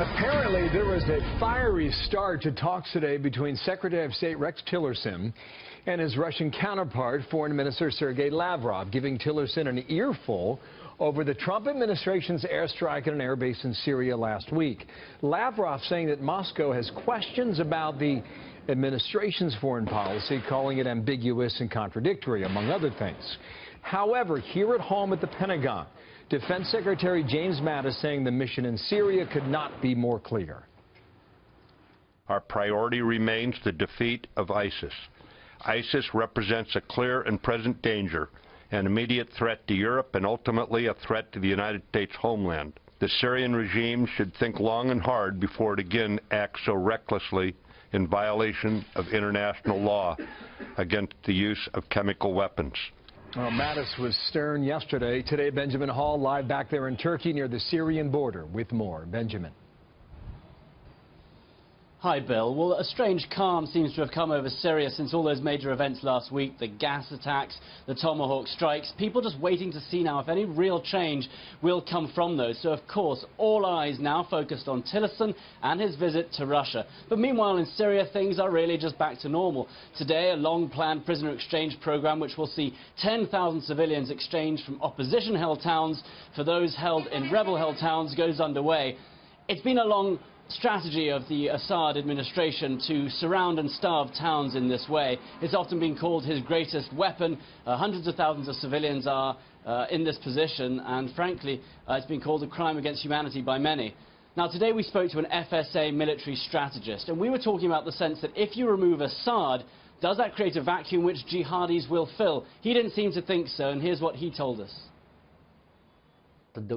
Apparently, there was a fiery start to talks today between Secretary of State Rex Tillerson and his Russian counterpart, Foreign Minister Sergei Lavrov, giving Tillerson an earful over the Trump administration's airstrike at an airbase in Syria last week. Lavrov saying that Moscow has questions about the administration's foreign policy, calling it ambiguous and contradictory, among other things. However, here at home at the Pentagon, Defense Secretary James Mattis saying the mission in Syria could not be more clear. Our priority remains the defeat of ISIS. ISIS represents a clear and present danger, an immediate threat to Europe, and ultimately a threat to the United States homeland. The Syrian regime should think long and hard before it again acts so recklessly in violation of international law against the use of chemical weapons. Well, Mattis was stern yesterday. Today, Benjamin Hall live back there in Turkey near the Syrian border with more. Benjamin. Hi, Bill. Well, a strange calm seems to have come over Syria since all those major events last week, the gas attacks, the Tomahawk strikes. People just waiting to see now if any real change will come from those. So, of course, all eyes now focused on Tillerson and his visit to Russia. But meanwhile, in Syria, things are really just back to normal. Today, a long-planned prisoner exchange program which will see 10,000 civilians exchanged from opposition-held towns for those held in rebel-held towns goes underway. It's been a long strategy of the Assad administration to surround and starve towns in this way. It's often been called his greatest weapon. Hundreds of thousands of civilians are in this position, and frankly, it's been called a crime against humanity by many. Now, today we spoke to an FSA military strategist, and we were talking about the sense that if you remove Assad, does that create a vacuum which jihadis will fill? He didn't seem to think so, and here's what he told us.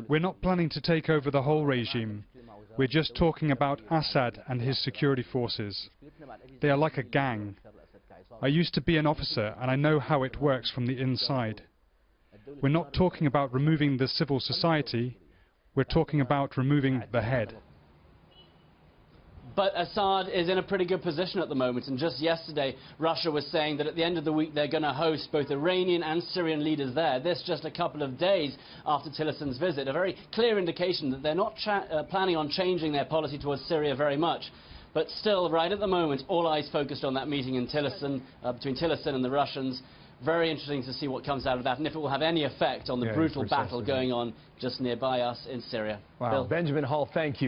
We're not planning to take over the whole regime. We're just talking about Assad and his security forces. They are like a gang. I used to be an officer and I know how it works from the inside. We're not talking about removing the civil society, we're talking about removing the head. But Assad is in a pretty good position at the moment, and just yesterday Russia was saying that at the end of the week they're going to host both Iranian and Syrian leaders there. This just a couple of days after Tillerson's visit, a very clear indication that they're not planning on changing their policy towards Syria very much. But still, right at the moment, all eyes focused on that meeting in Tillerson, between Tillerson and the Russians. Very interesting to see what comes out of that, and if it will have any effect on the brutal battle going on just nearby us in Syria. Wow. Benjamin Hall, thank you.